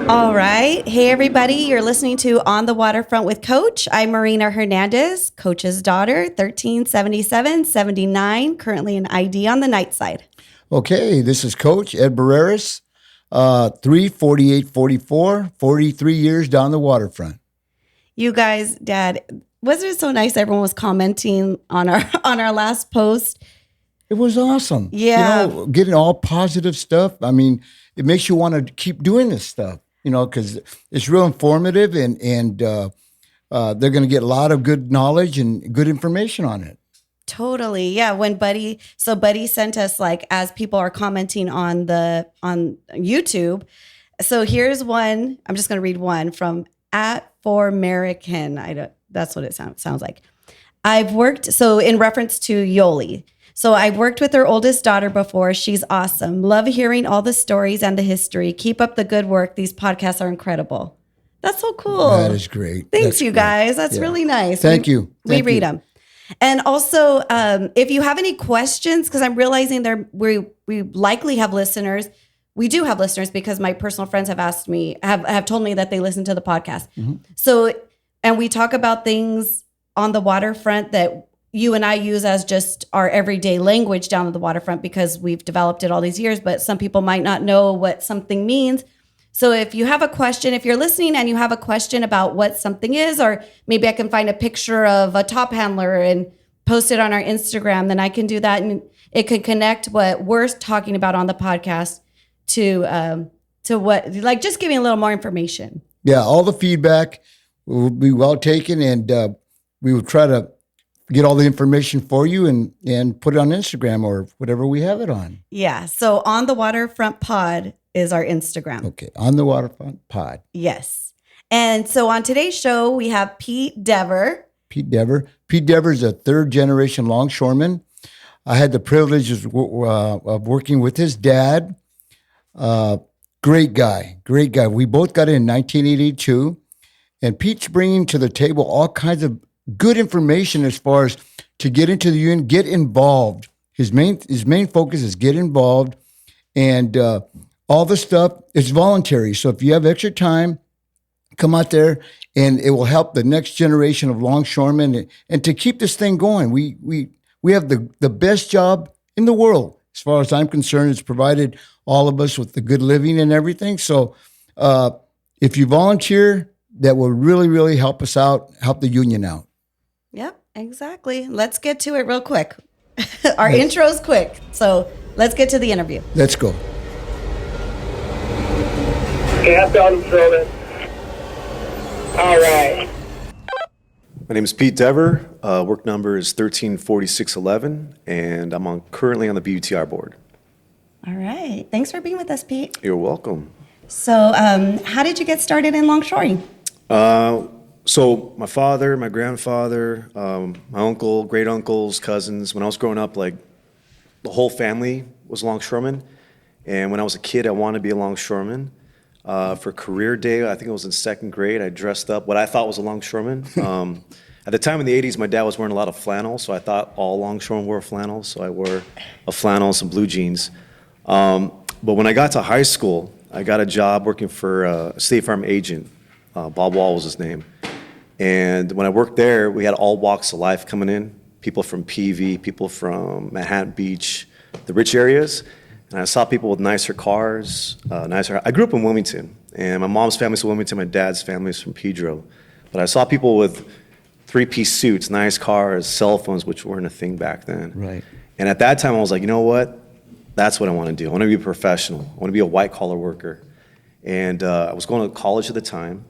All right. Hey, everybody. You're listening to On the Waterfront with Coach. I'm Marina Hernandez, Coach's daughter, 137779, currently an ID on the night side. Okay, this is Coach Ed Barreras, 34844, 43 years down the waterfront. You guys, Dad, wasn't it so nice everyone was commenting on our last post? It was awesome. Yeah. You know, getting all positive stuff. I mean, it makes you want to keep doing this stuff, you know, because it's real informative and they're going to get a lot of good knowledge and good information on it. Totally. Yeah. When Buddy sent us, like, as people are commenting on YouTube. So here's one. I'm just going to read one from @4American. That's what it sounds like. So in reference to Yoli. So I've worked with her oldest daughter before. She's awesome. Love hearing all the stories and the history. Keep up the good work. These podcasts are incredible. That's so cool. That is great. Thanks, you guys. That's really nice. Thank you. We read them. And also, if you have any questions, because I'm realizing we likely have listeners. We do have listeners because my personal friends have asked me, have told me that they listen to the podcast. Mm-hmm. So, and we talk about things on the waterfront that you and I use as just our everyday language down at the waterfront because we've developed it all these years, but some people might not know what something means. So if you have a question, if you're listening and you have a question about what something is, or maybe I can find a picture of a top handler and post it on our Instagram, then I can do that. And it can connect what we're talking about on the podcast to what, like, just giving a little more information. Yeah. All the feedback will be well taken, and we will try to get all the information for you and put it on Instagram or whatever we have it on. Yeah. So On the Waterfront Pod is our Instagram. Okay. On the Waterfront Pod. Yes. And so on today's show, we have Pete Dever. Pete Dever is a third generation longshoreman. I had the privilege of working with his dad. Great guy. We both got in 1982, and Pete's bringing to the table all kinds of good information as far as to get into the union, get involved. His main focus is get involved, and all the stuff is voluntary. So if you have extra time, come out there, and it will help the next generation of longshoremen and to keep this thing going. We have the best job in the world as far as I'm concerned. It's provided all of us with the good living and everything. So if you volunteer, that will really, really help us out, help the union out. Yep, exactly. Let's get to it real quick. Our intro's quick, so let's get to the interview. Let's go. Okay, I've got him filming. All right. My name is Pete Dever. Work number is 134611, and I'm currently on the BUTR board. All right. Thanks for being with us, Pete. You're welcome. So how did you get started in longshoring? So my father, my grandfather, my uncle, great uncles, cousins, when I was growing up, like, the whole family was longshoremen. And when I was a kid, I wanted to be a longshoreman. For career day, I think it was in second grade, I dressed up what I thought was a longshoreman. At the time in the 80s, my dad was wearing a lot of flannel, so I thought all longshoremen wore flannel, so I wore a flannel and some blue jeans. But when I got to high school, I got a job working for a State Farm agent. Bob Wall was his name. And when I worked there, we had all walks of life coming in, people from PV, people from Manhattan Beach, the rich areas. And I saw people with nicer cars, I grew up in Wilmington, and my mom's family's from Wilmington, my dad's family's from Pedro. But I saw people with three-piece suits, nice cars, cell phones, which weren't a thing back then. Right. And at that time, I was like, you know what? That's what I want to do. I want to be a professional. I want to be a white-collar worker. And I was going to college at the time,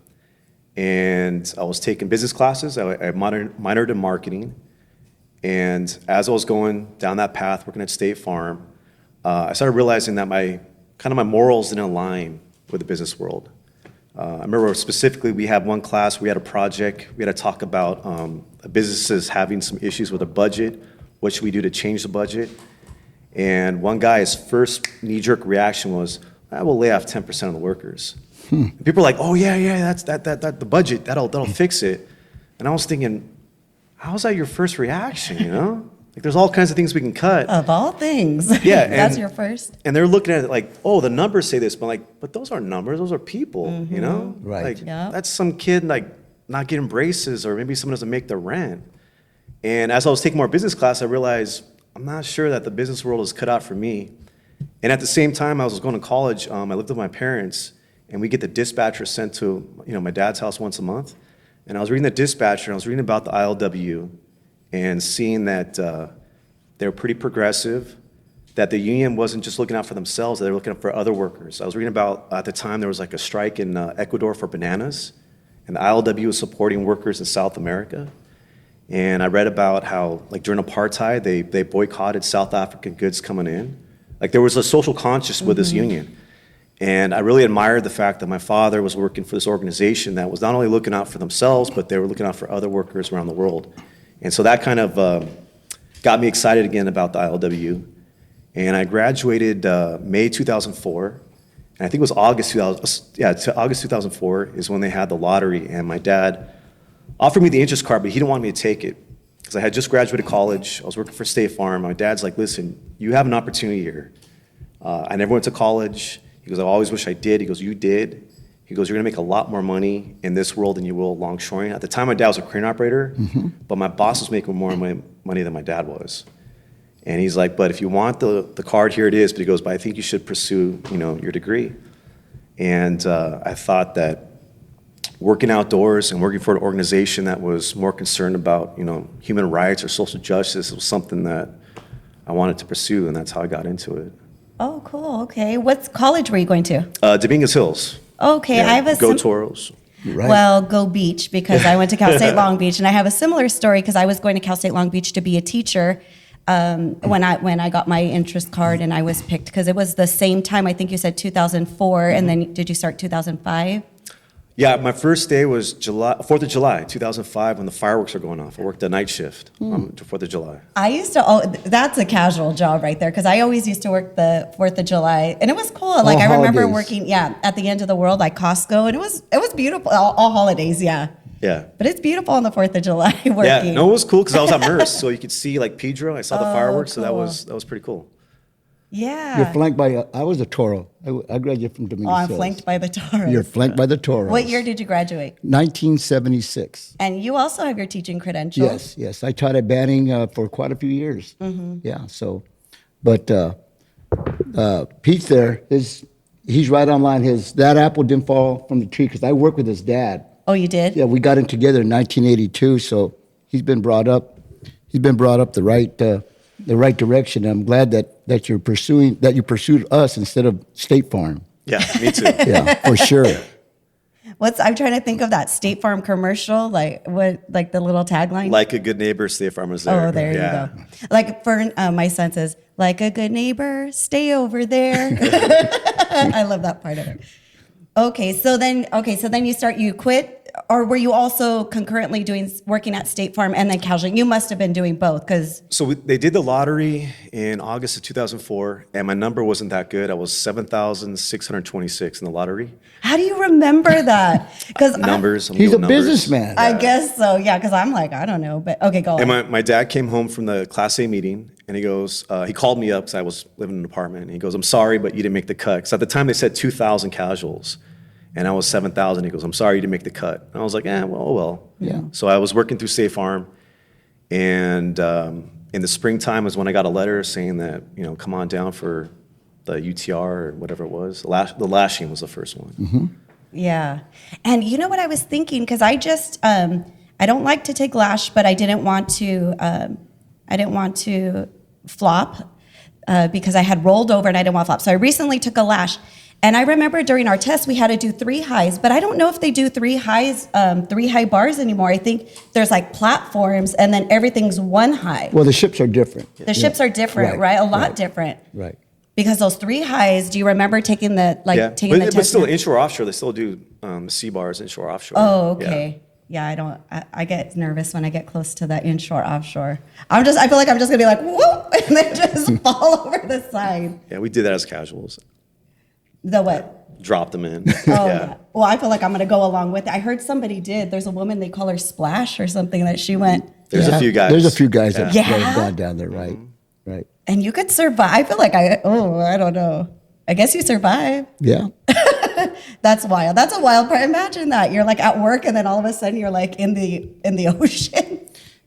and I was taking business classes. I minored in marketing. And as I was going down that path, working at State Farm, I started realizing that my morals didn't align with the business world. I remember specifically we had one class, we had a project, we had to talk about businesses having some issues with a budget, what should we do to change the budget? And one guy's first knee-jerk reaction was, I will lay off 10% of the workers. And people are like, oh yeah, that's that the budget that'll fix it. And I was thinking, how's that your first reaction? You know, like there's all kinds of things we can cut. Of all things. Yeah, That's and- your first. And they're looking at it like, oh, the numbers say this, but those aren't numbers, those are people, you know? Right. Like, Yeah. that's some kid like not getting braces, or maybe someone doesn't make their rent. And as I was taking more business class, I realized I'm not sure that the business world is cut out for me. And at the same time, I was going to college, I lived with my parents, and we get the dispatcher sent to, my dad's house once a month. And I was reading the dispatcher, and I was reading about the ILW and seeing that they're pretty progressive, that the union wasn't just looking out for themselves, they were looking out for other workers. I was reading about, at the time, there was like a strike in Ecuador for bananas, and the ILW was supporting workers in South America. And I read about how, like during apartheid, they boycotted South African goods coming in. Like there was a social conscience with this union. And I really admired the fact that my father was working for this organization that was not only looking out for themselves, but they were looking out for other workers around the world. And so that kind of got me excited again about the ILW. And I graduated May 2004. And I think it was August 2004 is when they had the lottery. And my dad offered me the interest card, but he didn't want me to take it because I had just graduated college. I was working for State Farm. My dad's like, listen, you have an opportunity here. I never went to college. He goes, I always wish I did. He goes, you did. He goes, you're gonna make a lot more money in this world than you will longshoring. At the time, my dad was a crane operator, but my boss was making more money than my dad was. And he's like, but if you want the card, here it is. But he goes, but I think you should pursue, your degree. And I thought that working outdoors and working for an organization that was more concerned about, human rights or social justice was something that I wanted to pursue, and that's how I got into it. Oh, cool. Okay. What college were you going to? Dominguez Hills. Okay. Yeah, I have a Go Toros. Right. Well, go Beach, because I went to Cal State Long Beach, and I have a similar story because I was going to Cal State Long Beach to be a teacher when I got my interest card and I was picked, because it was the same time. I think you said 2004, and then did you start 2005? Yeah, my first day was 4th of July, 2005, when the fireworks are going off. I worked the night shift on 4th of July. I used to. Oh, that's a casual job right there, because I always used to work the 4th of July, and it was cool. Like I remember holidays. working, at the end of the world, like Costco, and it was beautiful. All holidays, yeah. Yeah. But it's beautiful on the 4th of July working. Yeah, no, it was cool because I was at Merce, so you could see like Pedro. I saw the fireworks, so that cool. was pretty cool. Yeah. You're flanked by, I was a Toro. I graduated from Dominguez Oh, I'm Hills. flanked by the Taurus. You're flanked by the Toros. What year did you graduate? 1976. And you also have your teaching credentials. Yes. I taught at Banning for quite a few years. Yeah, so, but Pete's there, he's right on line. That apple didn't fall from the tree because I worked with his dad. Oh, you did? Yeah, we got in together in 1982, so he's been brought up the right direction. I'm glad that you pursued us instead of State Farm. Yeah, me too. Yeah, for sure. I'm trying to think of that State Farm commercial, like the little tagline. Like a good neighbor, State Farm is there. Oh, there Yeah. you go. Like for my son says, like a good neighbor, stay over there. I love that part of it. Okay, so then you quit, or were you also concurrently working at State Farm and then casually? You must have been doing both, because So they did the lottery in August of 2004, and my number wasn't that good. I was 7,626 in the lottery. how do you remember that? Because Numbers. I'm He's good a with numbers. businessman. I guess so, yeah. Because I'm like, I don't know, but okay, go on. And my dad came home from the Class A meeting, and he goes, he called me up because I was living in an apartment. And he goes, I'm sorry, but you didn't make the cut. Because at the time they said 2,000 casuals, and I was 7,000. He goes, I'm sorry you didn't make the cut. And I was like, well. Yeah. So I was working through State Farm, and in the springtime was when I got a letter saying that, come on down for the UTR or whatever it was. The lashing was the first one. Yeah. And you know what I was thinking? Because I just, I don't like to take lash, but I didn't want to flop because I had rolled over and I didn't want to flop. So I recently took a lash. And I remember during our test, we had to do 3 highs, but I don't know if they do 3 highs, 3 high bars anymore. I think there's like platforms and then everything's 1 high. Well, the ships are different. The ships are different, right? A lot different. Right. Because those 3 highs, do you remember taking the taking the test? But still, inshore offshore, they still do C bars inshore offshore. Oh, okay. Yeah, I get nervous when I get close to that inshore offshore. I feel like I'm just gonna be like, whoop, and then just fall over the side. Yeah, we did that as casuals. The what? dropped them in. Oh, yeah. Well, I feel like I'm going to go along with it. I heard somebody did. There's a woman, they call her Splash or something, that she went. There's a few guys. There's a few guys that Yeah. have gone down there, right? Right. And you could survive. I feel like I don't know. I guess you survive. Yeah. That's wild. That's a wild part. Imagine that. You're like at work and then all of a sudden you're like in the ocean.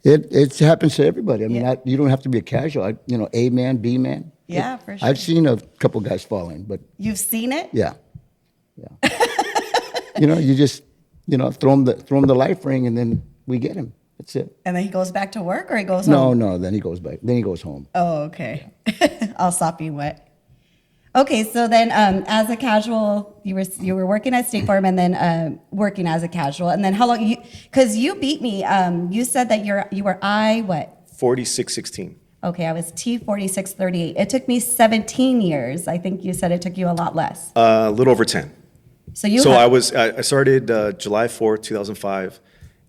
It happens to everybody. I mean, Yeah. you don't have to be a casual. A man, B man. Yeah, for sure. I've seen a couple guys falling, but You've seen it? yeah. You just throw him the life ring, and then we get him. That's it. And then he goes back to work or he goes home? No. Then he goes back. Then he goes home. Oh, okay. I'll stop being wet. Okay, so then as a casual, you were working at State Farm and then working as a casual, and then how long? Because you beat me. You said that you were I what? 4616. Okay, I was T4638. It took me 17 years. I think you said it took you a lot less. A little over 10. So you. So have- I started July 4th, 2005,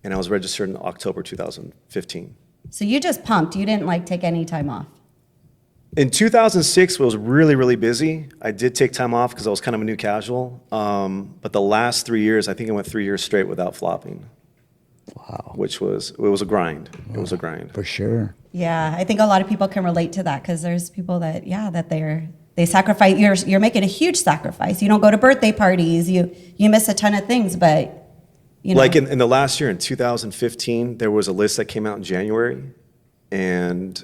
and I was registered in October 2015. So you just pumped. You didn't like take any time off. In 2006, it was really, really busy. I did take time off because I was kind of a new casual. But the last 3 years, I think I went 3 years straight without flopping. Wow. Which was a grind. It was a grind. For sure. Yeah, I think a lot of people can relate to that because there's people that they sacrifice. You're making a huge sacrifice. You don't go to birthday parties. You miss a ton of things, but Like in the last year, in 2015, there was a list that came out in January, and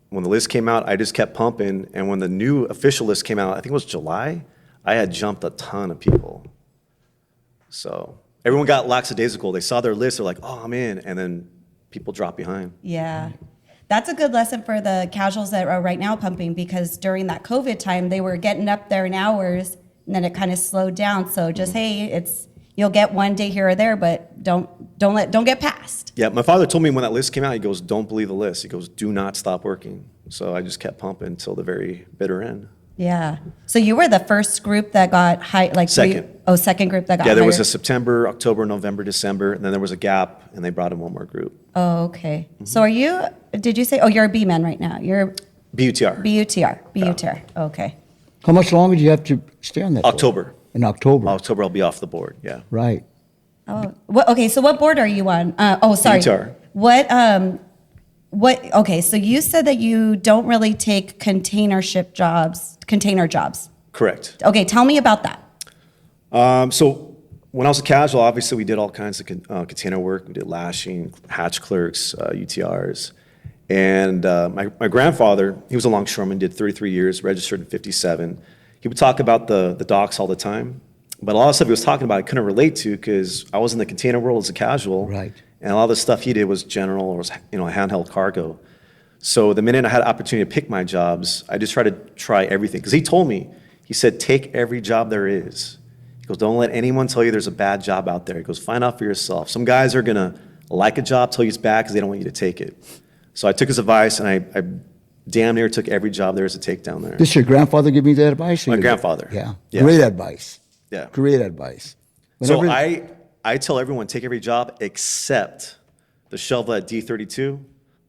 when the list came out, I just kept pumping. And when the new official list came out, I think it was July, I had jumped a ton of people. So everyone got lackadaisical. They saw their list, they're like, "Oh, I'm in," and then people drop behind. Yeah. That's a good lesson for the casuals that are right now pumping because during that COVID time, they were getting up there in hours and then it kind of slowed down. So just, hey, you'll get one day here or there, but don't get past. Yeah, my father told me when that list came out, he goes, "Don't believe the list." He goes, "Do not stop working." So I just kept pumping until the very bitter end. Yeah. So you were the first group that got high, like Second. Second group that got Yeah, there was hired? a September, October, November, December, and then there was a gap, and they brought in one more group. Oh, okay. So did you say, you're a B-man right now? You're BUTR. BUTR. Okay. How much longer do you have to stay on that? for? October. In October. October, I'll be off the board. Yeah. Right. Oh, okay. So what board are you on? Sorry. BUTR. Okay, so you said that you don't really take container jobs. Correct. Okay, tell me about that. So when I was a casual, obviously we did all kinds of container work. We did lashing, hatch clerks, UTRs. And my grandfather, he was a longshoreman, did 33 years, registered in 57. He would talk about the docks all the time. But a lot of stuff he was talking about I couldn't relate to because I was in the container world as a casual. Right. And a lot of the stuff he did was general or was, handheld cargo. So the minute I had an opportunity to pick my jobs, I just tried to try everything. Because he told me, he said, take every job there is. He goes, don't let anyone tell you there's a bad job out there. He goes, find out for yourself. Some guys are gonna like a job, tell you it's bad because they don't want you to take it. So I took his advice and I damn near took every job there is to take down there. Did your grandfather give me that advice? My grandfather. Yeah. Yeah. Great advice. Yeah. Great advice. So Whenever- I tell everyone, take every job except the shovel at D32.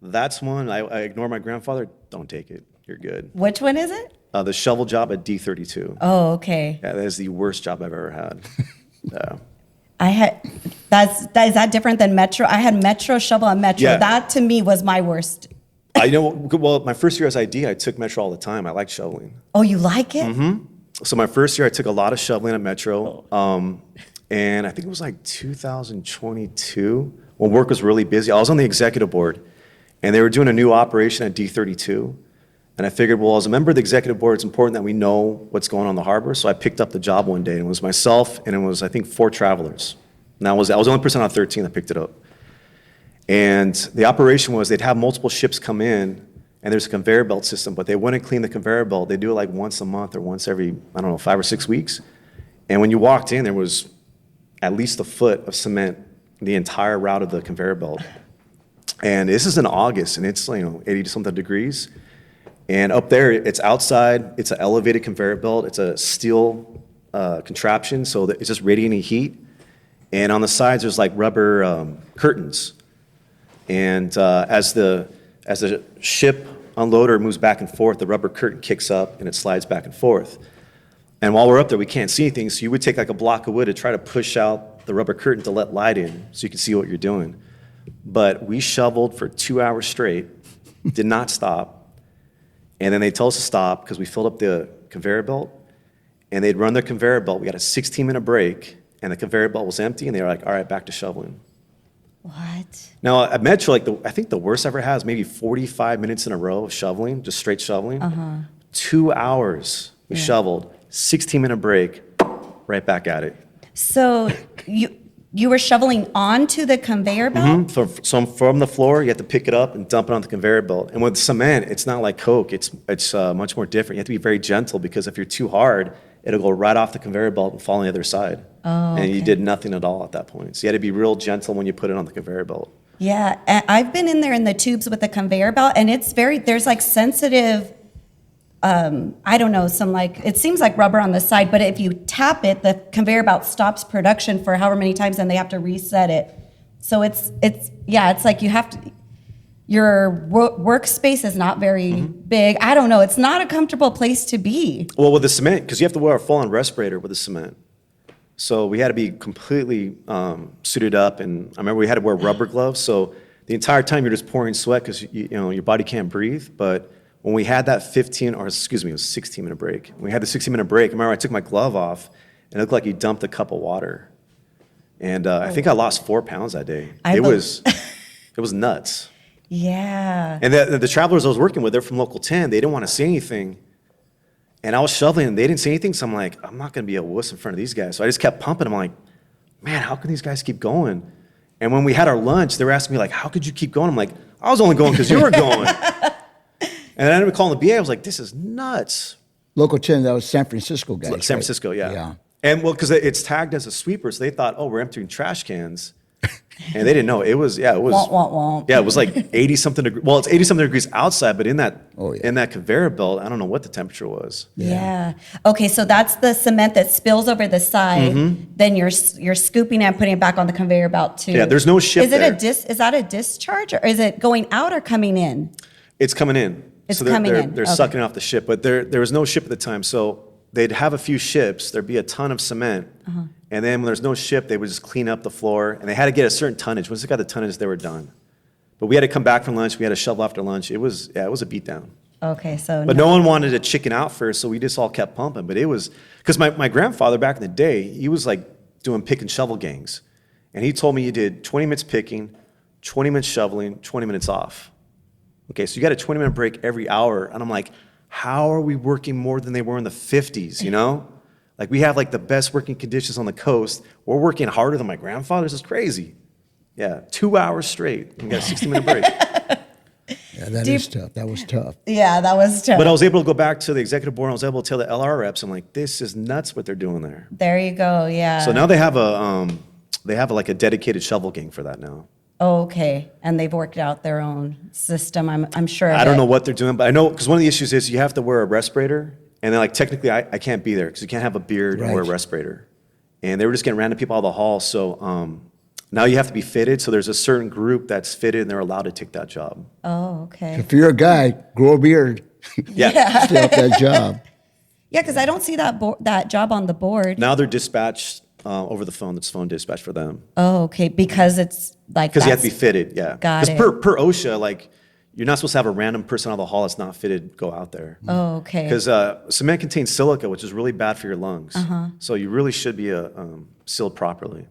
That's one, I ignore my grandfather, don't take it, you're good. Which one is it? The shovel job at D32. Oh, okay. Yeah, that is the worst job I've ever had. Yeah. Is that different than Metro? I had Metro shovel and Metro. Yeah. That to me was my worst. I know, well, my first year as ID, I took Metro all the time. I liked shoveling. Oh, you like it? Mm-hmm. So my first year, I took a lot of shoveling at Metro. And I think it was like 2022 when work was really busy. I was on the executive board and they were doing a new operation at D32. And I figured, well, as a member of the executive board, it's important that we know what's going on in the harbor. So I picked up the job one day and it was myself and it was, I think, 4 travelers. And I was the only person out of 13 that picked it up. And the operation was they'd have multiple ships come in and there's a conveyor belt system, but they wouldn't clean the conveyor belt. They do it like once a month or once every, 5 or 6 weeks. And when you walked in, there was at least a foot of cement the entire route of the conveyor belt. And this is in August and it's 80 something degrees. And up there, it's outside, it's an elevated conveyor belt, it's a steel contraption, so that it's just radiating heat. And on the sides, there's like rubber curtains. And as the ship unloader moves back and forth, the rubber curtain kicks up and it slides back and forth. And while we're up there, we can't see anything. So you would take like a block of wood to try to push out the rubber curtain to let light in so you can see what you're doing. But we shoveled for 2 hours straight, did not stop. And then they told us to stop because we filled up the conveyor belt. And they'd run their conveyor belt. We got a 16-minute break, and the conveyor belt was empty. And they were like, all right, back to shoveling. What? Now, at Metro, I think the worst I ever had is maybe 45 minutes in a row of shoveling, just straight shoveling. 2 hours we shoveled, 16-minute break, right back at it. So you were shoveling onto the conveyor belt? So from the floor, you have to pick it up and dump it on the conveyor belt. And with cement, it's not like Coke. It's much more different. You have to be very gentle because if you're too hard, it'll go right off the conveyor belt and fall on the other side. Oh, and you okay. did nothing at all at that point. So you had to be real gentle when you put it on the conveyor belt. Yeah, I've been in there in the tubes with the conveyor belt, and there's like sensitive, I don't know, it seems like rubber on the side, but if you tap it, the conveyor belt stops production for however many times, and they have to reset it. So it's like your workspace is not very big. I don't know, it's not a comfortable place to be. Well, with the cement, because you have to wear a full-on respirator with the cement. So we had to be completely suited up, and I remember we had to wear rubber gloves. So the entire time you're just pouring sweat because you know your body can't breathe. But when we had that it was 16-minute break. When we had the 16-minute break, I remember I took my glove off, and it looked like you dumped a cup of water. And I think I lost 4 pounds that day. It was nuts. Yeah. And the travelers I was working with, they're from Local 10. They didn't want to say anything. And I was shoveling, and they didn't say anything. So I'm like, I'm not going to be a wuss in front of these guys. So I just kept pumping. I'm like, man, how can these guys keep going? And when we had our lunch, they were asking me, like, how could you keep going? I'm like, I was only going because you were going. And I ended up calling the BA. I was like, this is nuts. Local 10, that was San Francisco guys. San Francisco, yeah. And well, because it's tagged as a sweeper, so they thought, oh, we're emptying trash cans. And they didn't know. It was. Womp, womp, womp. Yeah, it was like 80-something degrees. Well, it's 80-something degrees outside, but in that Oh, yeah. in that conveyor belt, I don't know what the temperature was. Yeah. Okay, so that's the cement that spills over the side. Then you're scooping it and putting it back on the conveyor belt too. Yeah, there's no ship Is it there. is that a discharge, or is it going out or coming in? It's coming in. It's so they're, coming they're, in. They're Okay. sucking off the ship, but there was no ship at the time. So they'd have a few ships. There'd be a ton of cement. And then when there's no ship, they would just clean up the floor. And they had to get a certain tonnage. Once they got the tonnage, they were done. But we had to come back from lunch. We had to shovel after lunch. It was a beatdown. Okay, so But no one wanted to chicken out first, so we just all kept pumping. But it was, because my grandfather back in the day, he was like doing pick and shovel gangs. And he told me you did 20 minutes picking, 20 minutes shoveling, 20 minutes off. Okay, so you got a 20-minute break every hour. And I'm like, how are we working more than they were in the 50s, you know? Like, we have like the best working conditions on the coast. We're working harder than my grandfather's. It's crazy. Yeah, 2 hours straight. And we got a 60-minute break. Yeah, that is tough. That was tough. yeah, that was tough. But I was able to go back to the executive board and I was able to tell the LR reps, I'm like, this is nuts what they're doing there. There you go. Yeah. So now they have like a dedicated shovel gang for that now. Oh, okay, and they've worked out their own system. I'm sure. I don't know what they're doing, but I know, because one of the issues is you have to wear a respirator, and then like technically I can't be there because you can't have a beard and wear a Right. respirator. And they were just getting random people out of the hall, so now you have to be fitted, so there's a certain group that's fitted and they're allowed to take that job. Oh, okay. If you're a guy, grow a beard. Yeah. Stay up that job. Yeah, because I don't see that job on the board. Now they're dispatched over the phone. It's phone dispatch for them. Oh, okay, because it's like Because you have to be fitted, yeah. Got it. Per OSHA, like, you're not supposed to have a random person out of the hall that's not fitted go out there. Oh, okay. Because cement contains silica, which is really bad for your lungs. So you really should be sealed properly.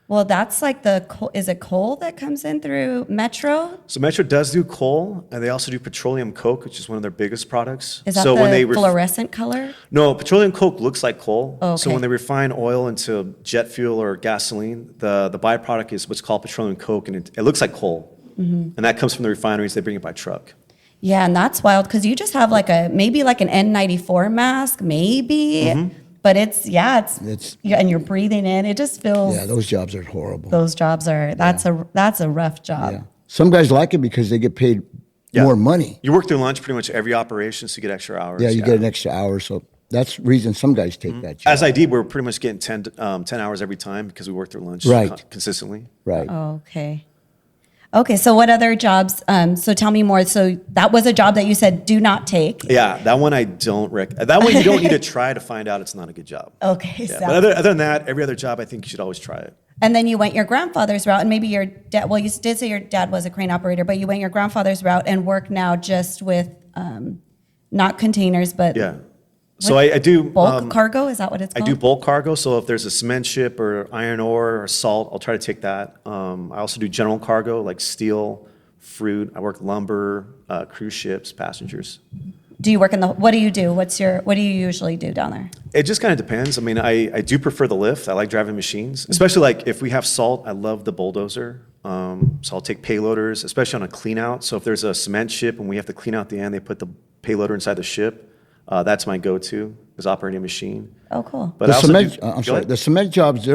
Well, that's like is it coal that comes in through Metro? So Metro does do coal, and they also do petroleum coke, which is one of their biggest products. Is that so the when they fluorescent color? No, petroleum coke looks like coal. Oh, So okay. when they refine oil into jet fuel or gasoline, the byproduct is what's called petroleum coke, and it looks like coal. And that comes from the refineries. They bring it by truck. Yeah, and that's wild because you just have maybe like an N94 mask, maybe, but it's yeah, and you're breathing in. It just feels Yeah, those jobs are horrible. those jobs are that's a rough job. Yeah. Some guys like it because they get paid more money. You work through lunch pretty much every operation, so you get extra hours. Yeah, you get an extra hour. So that's the reason some guys take that job. As ID, we're pretty much getting 10 hours every time because we work through lunch Right. consistently. Right. Oh, okay. Okay, so what other jobs? So tell me more. So that was a job that you said do not take. Yeah, that one I don't that one you don't need to try to find out it's not a good job. Okay, Yeah, so but other than that, every other job I think you should always try it. and then you went your grandfather's route, and maybe your dad. Well, you did say your dad was a crane operator, but you went your grandfather's route and work now just with not containers, but Yeah. So I do bulk cargo. Is that what it's I called? do bulk cargo. So if there's a cement ship or iron ore or salt, I'll try to take that. I also do general cargo like steel, fruit. I work lumber, cruise ships, passengers. Do you work in the? What do you do? What do you usually do down there? It just kind of depends. I mean, I do prefer the lift. I like driving machines, especially like if we have salt. I love the bulldozer. So I'll take payloaders, especially on a clean out. So if there's a cement ship and we have to clean out the end, they put the payloader inside the ship. That's my go-to is operating a machine. Oh, cool. But The I also cement, do- I'm go sorry, ahead. the cement jobs,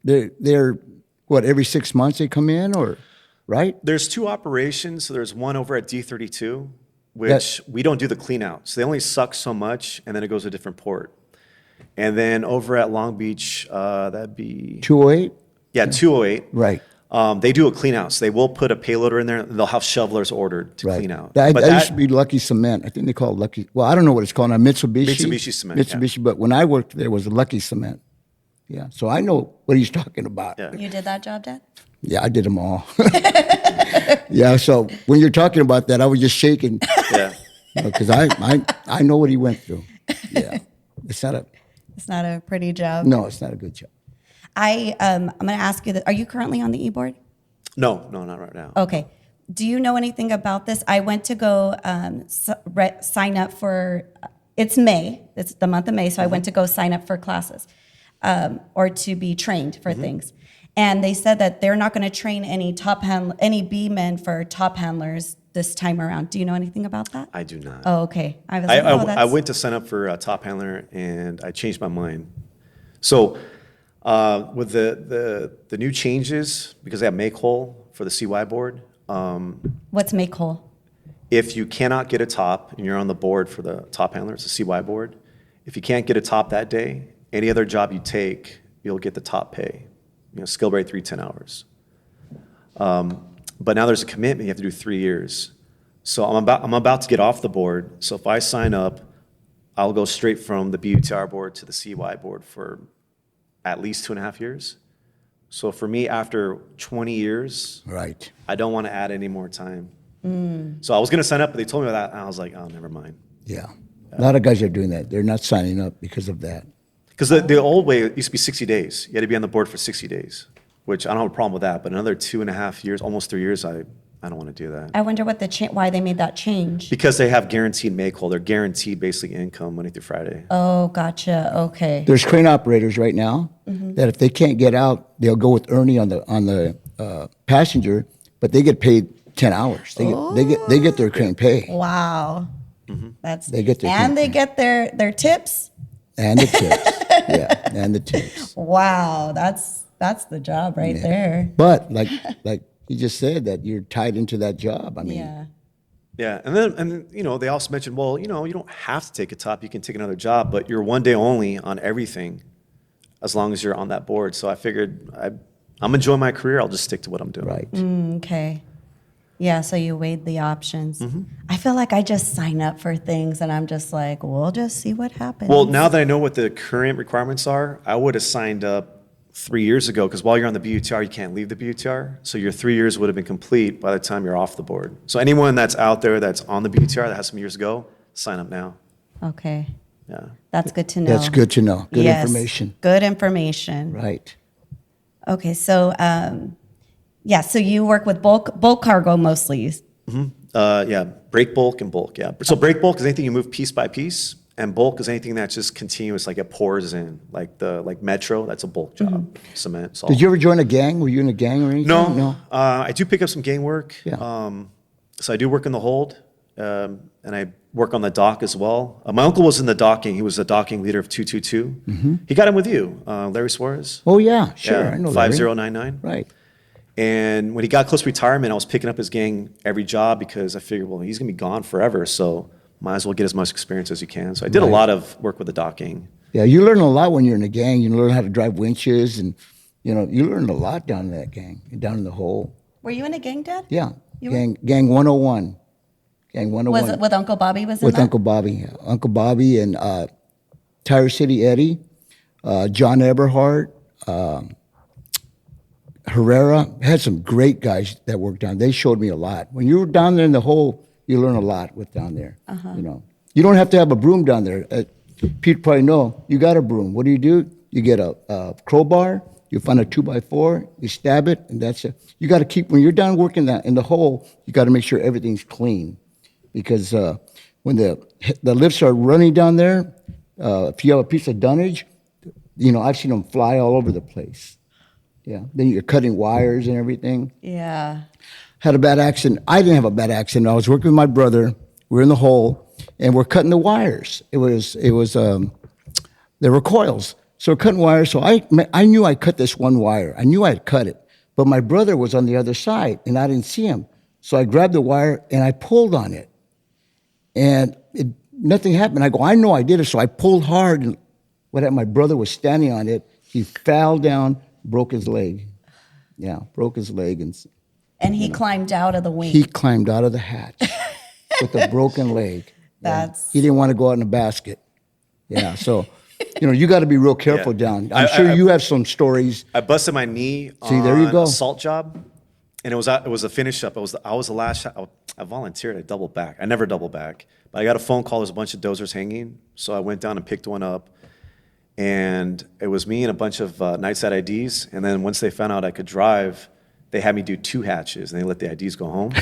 they're what, every 6 months they come in or, right? There's two operations. So there's one over at D32, which we don't do the clean out. So they only suck so much, and then it goes to a different port. And then over at Long Beach, that'd be 208? 208. Right, They do a clean out. So they will put a payloader in there, and they'll have shovelers ordered to right. clean out. That, But that that, used to be Lucky Cement. I think they call it Lucky, well, I don't know what it's called now, Mitsubishi. Mitsubishi Cement, yeah. Mitsubishi, but when I worked there, it was Lucky Cement. Yeah, so I know what he's talking about. Yeah. You did that job, Dad? Yeah, I did them all. Yeah, so when you're talking about that, I was just shaking yeah. because I know what he went through. Yeah, it's not It's not a pretty job. no, it's not a good job. I'm going to ask you that. Are you currently on the e-board? No, not right now. Okay. Do you know anything about this? I went to go sign up for. It's May. It's the month of May, so I went to go sign up for classes or to be trained for things. And they said that they're not going to train any B men for top handlers this time around. Do you know anything about that? I do not. Oh, okay. I was I, like, oh, I, that's, I went to sign up for a top handler, and I changed my mind. So with the new changes, because they have make whole for the CY board, What's make whole? if you cannot get a top and you're on the board for the top handler, it's a CY board. If you can't get a top that day, any other job you take, you'll get the top pay. Skill rate 3 10 hours. But now there's a commitment. You have to do 3 years. So I'm about to get off the board. So if I sign up, I'll go straight from the BUTR board to the CY board for at least 2.5 years. So for me, after 20 years, Right. I don't want to add any more time. So I was going to sign up, but they told me that, and I was like, oh, never mind. Yeah. A lot of guys are doing that. They're not signing up because of that. Because the old way, it used to be 60 days. You had to be on the board for 60 days, which I don't have a problem with that. But another 2.5 years, almost 3 years, I don't want to do that. I wonder what why they made that change. Because they have guaranteed make whole. They're guaranteed basically income Monday through Friday. Oh, gotcha. Okay. There's crane operators right now that if they can't get out, they'll go with Ernie on the passenger, but they get paid 10 hours. They get their crane pay Wow. That's They get their and they get their tips. and the tips. Yeah, and the tips. Wow, that's the job right there. But like he just said, that you're tied into that job. I mean, Yeah. Yeah, and then they also mentioned, well, you don't have to take a top. You can take another job, but you're one day only on everything, as long as you're on that board. So I figured I'm enjoying my career. I'll just stick to what I'm doing. right. Okay. Yeah, so you weighed the options. Mm-hmm. I feel like I just sign up for things and I'm just like, we'll just see what happens. Well, now that I know what the current requirements are, I would have signed up 3 years ago, because while you're on the BUTR, you can't leave the BUTR. So your 3 years would have been complete by the time you're off the board. So anyone that's out there that's on the BUTR that has some years ago, sign up now. Okay. Yeah. That's good to know. That's good to know. Good Yes, information. Good information. Right. Okay, so so you work with bulk cargo mostly. Yeah, break bulk and bulk, yeah. So break bulk is anything you move piece by piece, and bulk is anything that's just continuous, like it pours in, like Metro, that's a bulk job, cement, salt. Did you ever join a gang? Were you in a gang or anything? No. I do pick up some gang work. Yeah. So I do work in the hold, and I work on the dock as well. My uncle was in the docking. He was the docking leader of 222. He got in with you, Larry Suarez. Oh yeah, sure. I know. Larry. 5099. Right. And when he got close to retirement, I was picking up his gang every job, because I figured, well, he's going to be gone forever, so might as well get as much experience as you can. So I did a lot of work with the docking. Yeah, you learn a lot when you're in a gang. You learn how to drive winches, and you learn a lot down in that gang, down in the hole. Were you in a gang, Dad? Yeah, You were? gang 101. Gang 101. Was it with Uncle Bobby? Was in with that? Uncle Bobby. Uncle Bobby and Tire City Eddie, John Eberhard, Herrera. Had some great guys that worked down. They showed me a lot. When you were down there in the hole, you learn a lot with down there. You know, you don't have to have a broom down there. Pete probably know. You got a broom. What do? You get a crowbar. You find a 2x4. You stab it, and that's it. You got to keep when you're down working that in the hole. You got to make sure everything's clean, because when the lifts are running down there, if you have a piece of dunnage, you know, I've seen them fly all over the place. Yeah. Then you're cutting wires and everything. Yeah. Had a bad accident. I didn't have a bad accident. I was working with my brother. We're in the hole, and we're cutting the wires. There were coils. So we're cutting wires. So I knew I cut this one wire. I knew I had cut it. But my brother was on the other side, and I didn't see him. So I grabbed the wire, and I pulled on it. And nothing happened. I go, I know I did it. So I pulled hard, and my brother was standing on it. He fell down, broke his leg. Yeah, broke his leg. And he climbed out of the wing. He climbed out of the hatch with a broken leg. He didn't want to go out in a basket. Yeah, so, you know, you got to be real careful down. I'm sure you have some stories. I busted my knee on there you go. a salt job, and it was a finish up. I was the last shot. I volunteered. I doubled back. I never double back, but I got a phone call. There's a bunch of dozers hanging, so I went down and picked one up, and it was me and a bunch of nightside IDs. And then once they found out I could drive, they had me do 2 hatches, and they let the IDs go home.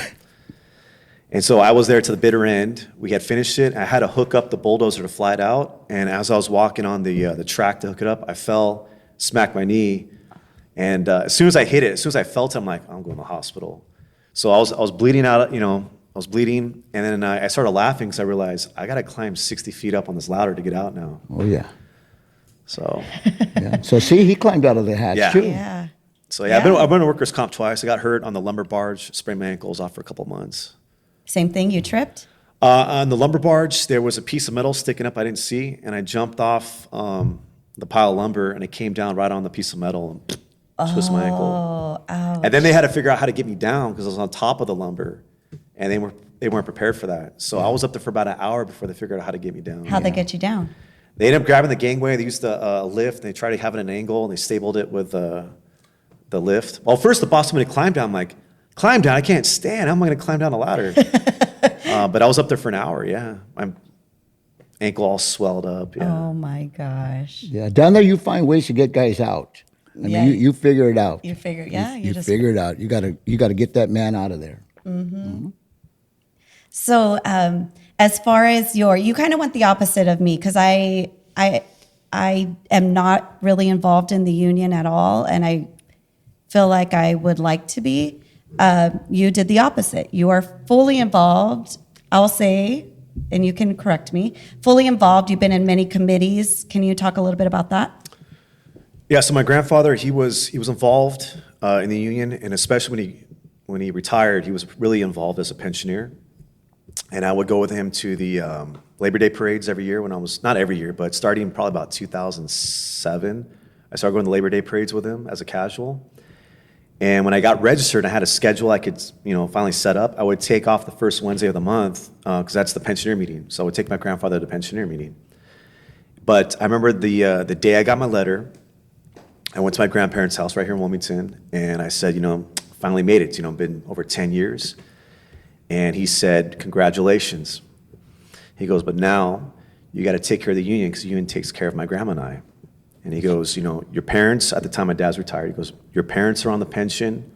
And so I was there to the bitter end. We had finished it. I had to hook up the bulldozer to fly it out. And as I was walking on the track to hook it up, I fell, smacked my knee. And as soon as I hit it, as soon as I felt it, I'm like, I'm going to the hospital. So I was bleeding out, you know, I was bleeding. And then I started laughing because I realized I got to climb 60 feet up on this ladder to get out now. Oh, yeah. So. Yeah. So see, he climbed out of the hatch, too. Yeah. So yeah, I've been to workers' comp twice. I got hurt on the lumber barge, sprained my ankles off for a couple months. Same thing, you tripped? On the lumber barge, there was a piece of metal sticking up I didn't see, and I jumped off the pile of lumber, and it came down right on the piece of metal and twisted my ankle. Oh, ouch. And then they had to figure out how to get me down because I was on top of the lumber, and they weren't prepared for that. So I was up there for about an hour before they figured out how to get me down. How'd they get you down? They ended up grabbing the gangway. They used the lift, and they tried to have it at an angle, and they stabled it with the lift. Well, first the boss told me to climb down. I'm like, climb down? I can't stand. How am I going to climb down a ladder? But I was up there for an hour, yeah. My ankle all swelled up, yeah. Oh, my gosh. Yeah, down there you find ways to get guys out. I mean, Yeah. you figure it out. You figure, yeah. You figure it out. You gotta get that man out of there. So, as far as you kind of went the opposite of me because I am not really involved in the union at all, and I feel like I would like to be. You did the opposite. You are fully involved. I'll say, and you can correct me. Fully involved. You've been in many committees. Can you talk a little bit about that? Yeah, so my grandfather, he was involved in the union, and especially when he retired, he was really involved as a pensioner. And I would go with him to the Labor Day parades every year when I was, not every year, but starting probably about 2007, I started going to Labor Day parades with him as a casual. And when I got registered, I had a schedule I could, finally set up. I would take off the first Wednesday of the month because that's the pensioner meeting. So I would take my grandfather to the pensioner meeting. But I remember the day I got my letter, I went to my grandparents' house right here in Wilmington, and I said, finally made it. Been over 10 years. And he said, congratulations. He goes, but now you got to take care of the union because the union takes care of my grandma and I. And he goes, your parents, at the time my dad's retired, he goes, your parents are on the pension,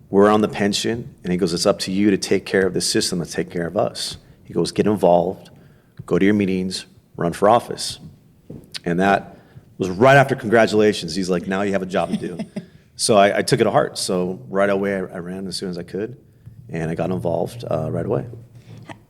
we're on the pension, and he goes, it's up to you to take care of the system, to take care of us. He goes, get involved, go to your meetings, run for office. And that was right after congratulations. He's like, now you have a job to do. So I took it to heart. So right away I ran as soon as I could, and I got involved right away.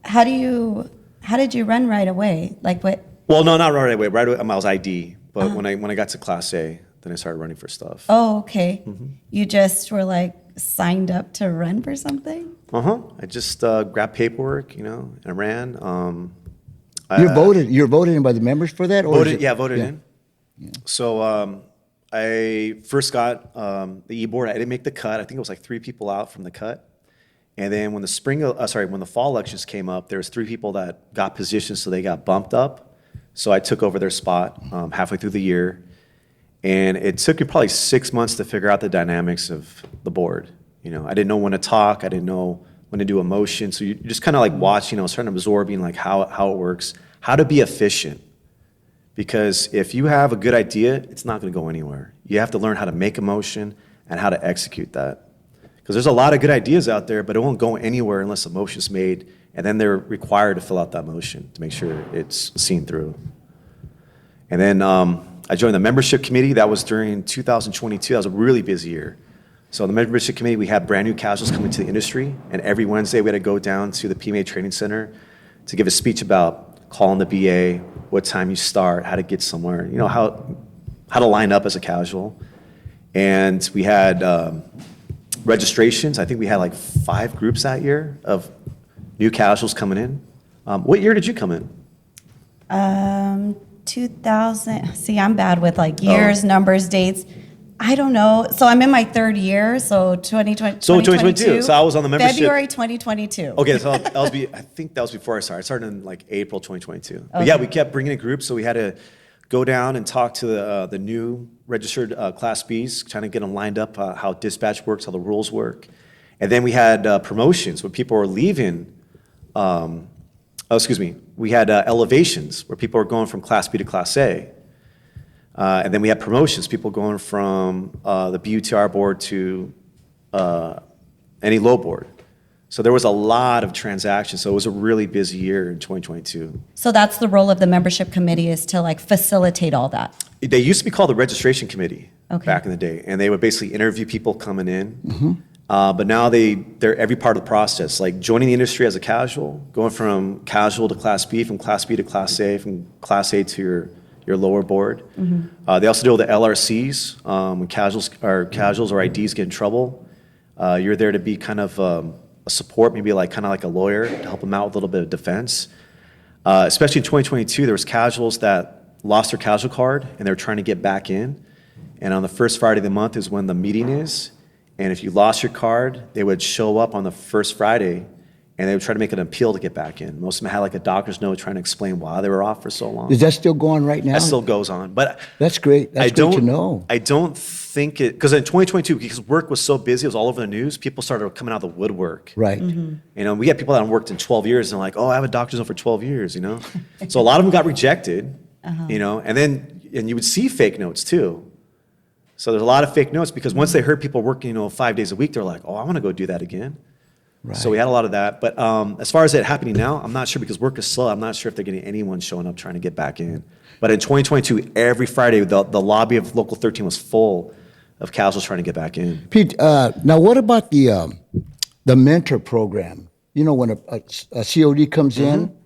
How did you run right away? Like what? Well, no, not right away. Right away, I was ID. But when I got to Class A, then I started running for stuff. Oh, okay. You just were like signed up to run for something? I just grabbed paperwork, and I ran. You're voted in by the members for that? Or voted in. Yeah. So I first got the e-board. I didn't make the cut. I think it was like 3 people out from the cut. And then when when the fall elections came up, there was 3 people that got positions, so they got bumped up. So I took over their spot halfway through the year. And it took me probably 6 months to figure out the dynamics of the board. You know, I didn't know when to talk. I didn't know when to do a motion. So you just kind of like watch, you know, starting absorbing like how it works, how to be efficient. Because if you have a good idea, it's not going to go anywhere. You have to learn how to make a motion and how to execute that. Because there's a lot of good ideas out there, but it won't go anywhere unless a motion's made, and then they're required to fill out that motion to make sure it's seen through. And then I joined the membership committee. That was during 2022. That was a really busy year. So on the membership committee, we had brand new casuals coming to the industry, and every Wednesday we had to go down to the PMA Training Center to give a speech about calling the BA, what time you start, how to get somewhere, you know, how to line up as a casual. And we had registrations. I think we had like 5 groups that year of new casuals coming in. What year did you come in? 2000. See, I'm bad with like years, numbers, dates. I don't know. So I'm in my 3rd year. So 2020. So 2022. So I was on the membership. February 2022. Okay, so I think that was before I started. I started in like April 2022. But yeah, we kept bringing in groups, so we had to go down and talk to the new registered Class Bs, trying to get them lined up, how dispatch works, how the rules work. And then we had promotions where people were leaving. We had elevations where people were going from Class B to Class A. And then we had promotions, people going from the BUTR board to any low board. So there was a lot of transactions. So it was a really busy year in 2022. So that's the role of the membership committee, is to like facilitate all that. They used to be called the registration committee Okay. back in the day. And they would basically interview people coming in. But now they're every part of the process, like joining the industry as a casual, going from casual to Class B, from Class B to Class A, from Class A to your lower board. They also deal with the LRCs. When casuals or IDs get in trouble, you're there to be kind of a support, maybe like kind of like a lawyer to help them out with a little bit of defense. Especially in 2022, there was casuals that lost their casual card and they were trying to get back in. And on the first Friday of the month is when the meeting is. And if you lost your card, they would show up on the first Friday and they would try to make an appeal to get back in. Most of them had like a doctor's note trying to explain why they were off for so long. Is that still going right now? That still goes on, but That's great. That's great to know. I don't think it, because in 2022, because work was so busy, it was all over the news, people started coming out of the woodwork. Right. You know, we had people that have worked in 12 years and like, oh, I have a doctor's note for 12 years, you know? So a lot of them got rejected, you know, and you would see fake notes too. So there's a lot of fake notes because once they heard people working, you know, 5 days a week, they're like, oh, I want to go do that again. Right. So we had a lot of that. But as far as it happening now, I'm not sure because work is slow. I'm not sure if they're getting anyone showing up trying to get back in. But in 2022, every Friday, the lobby of Local 13 was full of casuals trying to get back in. Pete, now what about the mentor program? You know, when a COD comes in,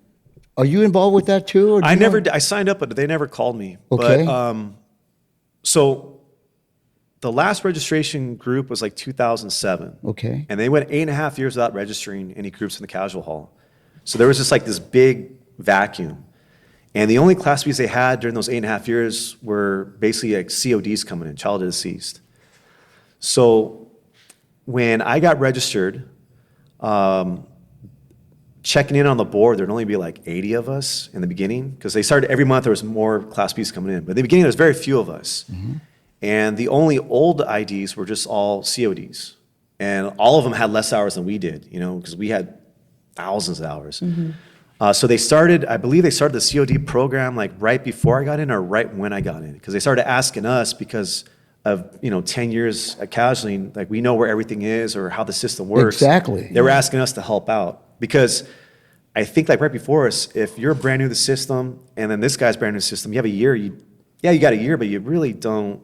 are you involved with that too? Or do I you never, know? I signed up, but they never called me. Okay. But so the last registration group was like 2007. Okay. And they went 8.5 years without registering any groups in the casual hall. So there was just like this big vacuum. And the only Class Bs they had during those 8.5 years were basically like CODs coming in, child deceased. So when I got registered, checking in on the board, there'd only be like 80 of us in the beginning, because they started every month, there was more Class Bs coming in. But in the beginning, there was very few of us. And the only old IDs were just all CODs. And all of them had less hours than we did, you know, because we had thousands of hours. So they started, I believe they started the COD program like right before I got in or right when I got in. Because they started asking us because of, 10 years at casualing, like we know where everything is or how the system works. Exactly. They were asking us to help out. Because I think like right before us, if you're brand new to the system and then this guy's brand new to the system, you have a year, you got a year, but you really don't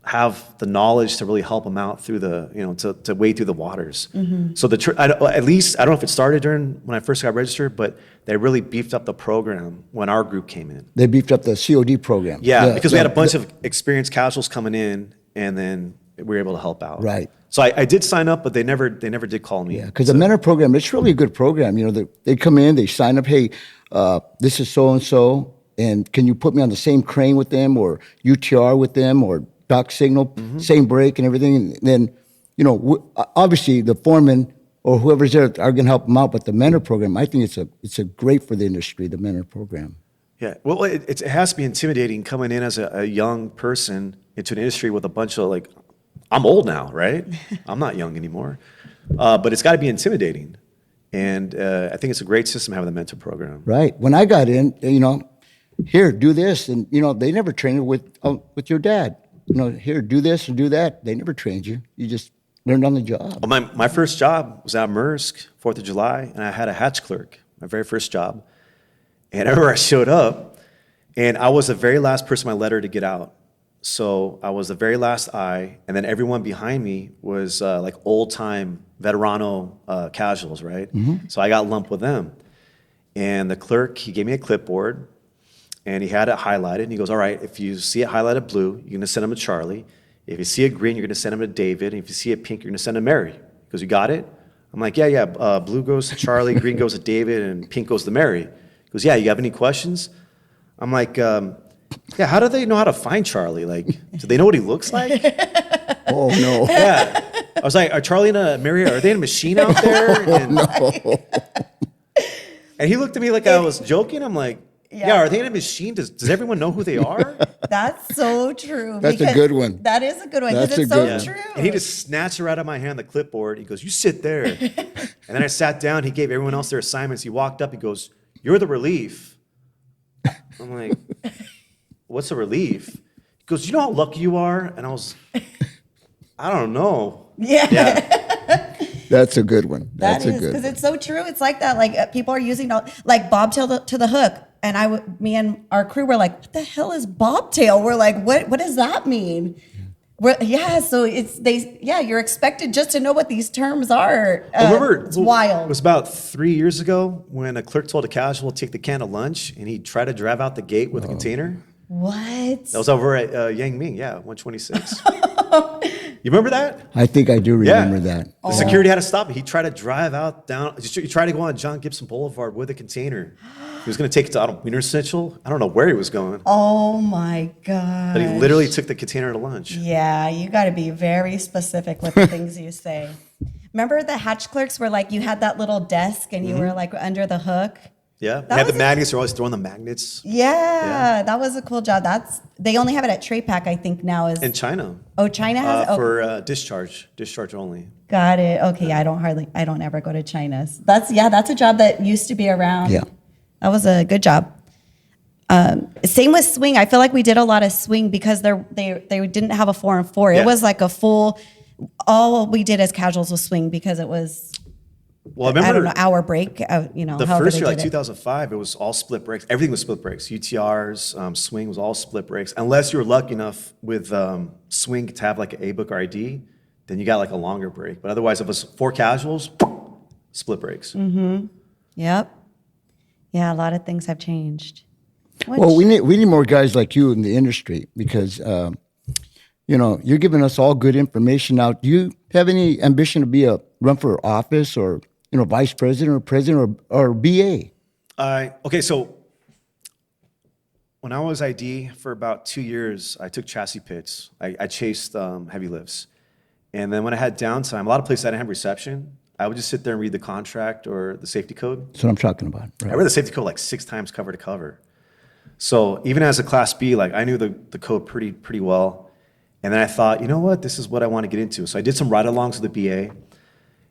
have the knowledge to really help them out through the, to wade through the waters. So at least, I don't know if it started when I first got registered, but they really beefed up the program when our group came in. They beefed up the COD program. Yeah, because we had a bunch of experienced casuals coming in, and then we were able to help out. Right. So I did sign up, but they never did call me. Yeah, because the mentor program, it's really a good program. You know, they come in, they sign up, hey, this is so-and-so, and can you put me on the same crane with them or UTR with them or talk signal, same break and everything. And then, obviously the foreman or whoever's there are going to help them out. But the mentor program, I think it's a great for the industry, the mentor program. Yeah, well, it has to be intimidating coming in as a young person into an industry with a bunch of I'm old now, right? I'm not young anymore. But it's got to be intimidating. And I think it's a great system having the mentor program. Right. When I got in, here, do this. And, they never trained with your dad. Here, do this or do that. They never trained you. You just learned on the job. Well, my first job was at Maersk, 4th of July, and I had a hatch clerk, my very first job. And I remember I showed up, and I was the very last person on my letter to get out. So I was the very last eye, and then everyone behind me was like old-time veterano casuals, right? So I got lumped with them. And the clerk, he gave me a clipboard, and he had it highlighted, and he goes, all right, if you see it highlighted blue, you're gonna send them to Charlie. If you see it green, you're gonna send them to David. And if you see it pink, you're gonna send them to Mary. He goes, you got it? I'm like, yeah, blue goes to Charlie, green goes to David, and pink goes to Mary. He goes, yeah, you have any questions? I'm like, yeah, how do they know how to find Charlie? Do they know what he looks like? Oh, no. Yeah. I was like, are Charlie and Mary, are they in a machine out there? And, and he looked at me like I was joking. I'm like, yeah, are they in a machine? Does everyone know who they are? That's so true. That's a good one. That is a good one That's because it's a so good true. And he just snatched her out of my hand, the clipboard. He goes, you sit there. And then I sat down. He gave everyone else their assignments. He walked up. He goes, you're the relief. I'm like, what's a relief? He goes, you know how lucky you are? And I was, I don't know. Yeah. That's a good one. That That's is a good because one. it's so true. It's like that. People are using bobtail to the hook, and me and our crew were like, "What the hell is bobtail?" We're like, "What does that mean?" So you're expected just to know what these terms are. Remember, it's wild. It was about 3 years ago when a clerk told a casual to take the can to lunch, and he tried to drive out the gate with a container. What? That was over at Yang Ming, 126. You remember that? I think I do remember that. The security had to stop him. He tried to drive he tried to go on John Gibson Boulevard with a container. He was going to take it to Wiener Schnitzel. I don't know where he was going. Oh my God. But he literally took the container to lunch. Yeah, you got to be very specific with the things you say. Remember the hatch clerks were you had that little desk and you were under the hook? Yeah, they had the magnets. They're always throwing the magnets. Yeah, that was a cool job. They only have it at Trade Pack, I think now is. In China. Oh, China has it? For discharge only. Got it. Okay, I don't ever go to China. That's a job that used to be around. Yeah. That was a good job. Same with swing. I feel like we did a lot of swing because they didn't have a 4 and 4. It was like a full. All we did as casuals was swing because it was. Well, I remember. I don't know, hour break. The first year, 2005, it was all split brakes. Everything was split brakes. UTRs, swing was all split brakes. Unless you were lucky enough with swing to have an A-book or ID, then you got a longer break. But otherwise, if it was 4 casuals, split brakes. Mm-hmm. Yep. Yeah, a lot of things have changed. Well, we need more guys like you in the industry because, you're giving us all good information now. Do you have any ambition to run for office or, vice president or president or BA? Okay, so when I was ID for about 2 years, I took chassis pits. I chased heavy lifts. And then when I had downtime, a lot of places I didn't have reception. I would just sit there and read the contract or the safety code. That's what I'm talking about. Right. I read the safety code 6 times cover to cover. So even as a Class B, I knew the code pretty well. And then I thought, you know what, this is what I want to get into. So I did some ride-alongs with the BA.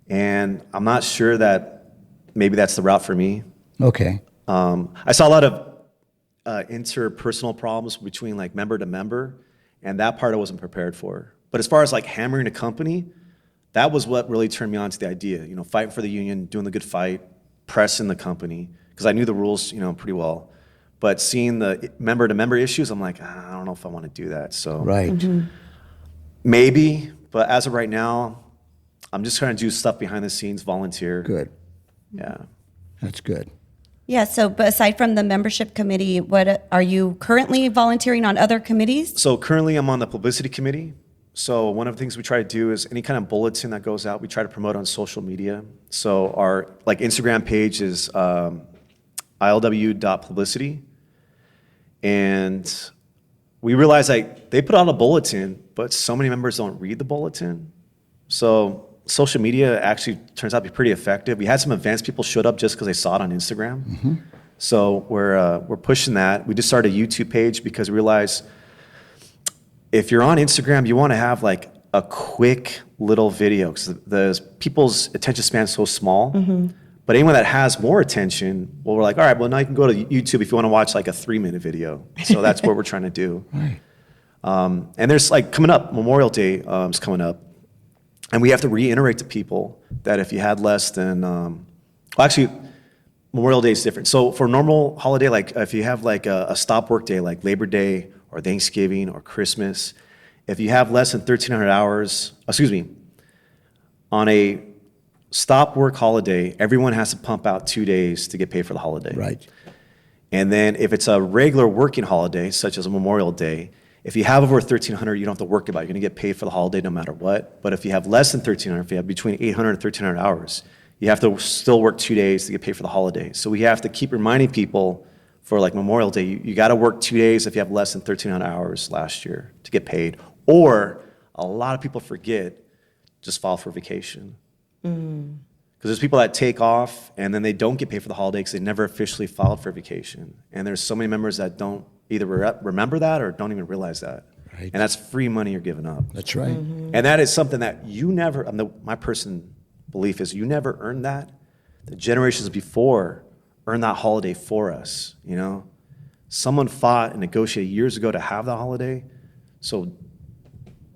And I'm not sure that maybe that's the route for me. Okay. I saw a lot of interpersonal problems between member to member, and that part I wasn't prepared for. But as far as hammering a company, that was what really turned me on to the idea. Fighting for the union, doing the good fight, pressing the company, because I knew the rules, pretty well. But seeing the member to member issues, I'm like, I don't know if I want to do that. So right. Maybe, but as of right now, I'm just trying to do stuff behind the scenes, volunteer. Good. Yeah. That's good. Yeah. So, but aside from the membership committee, what are you currently volunteering on other committees? So currently, I'm on the publicity committee. So one of the things we try to do is any kind of bulletin that goes out, we try to promote on social media. So our Instagram page is ilw.publicity, and we realized like they put out a bulletin, but so many members don't read the bulletin. So social media actually turns out to be pretty effective. We had some events, people showed up just because they saw it on Instagram. So we're pushing that. We just started a YouTube page because we realized if you're on Instagram, you want to have like a quick little video because the people's attention span is so small. But anyone that has more attention, well, we're like, all right, well, now you can go to YouTube if you want to watch like a 3-minute video. So that's what we're trying to do. Right. And there's like coming up, Memorial Day is coming up. And we have to reiterate to people that if you had less than, well, actually, Memorial Day is different. So for a normal holiday, like if you have like a stop work day, like Labor Day or Thanksgiving or Christmas, if you have less than 1,300 hours, on a stop work holiday, everyone has to pump out 2 days to get paid for the holiday. Right. And then if it's a regular working holiday, such as a Memorial Day, if you have over 1,300, you don't have to worry about it. You're going to get paid for the holiday no matter what. But if you have less than 1,300, if you have between 800 and 1,300 hours, you have to still work 2 days to get paid for the holiday. So we have to keep reminding people for like Memorial Day, you got to work 2 days if you have less than 1,300 hours last year to get paid. Or a lot of people forget, just file for vacation. Because there's people that take off and then they don't get paid for the holiday because they never officially filed for vacation. And there's so many members that don't either remember that or don't even realize that. Right. And that's free money you're giving up. That's right. And that is something that you never, my personal belief is you never earned that. The generations before earned that holiday for us, you know? Someone fought and negotiated years ago to have that holiday. So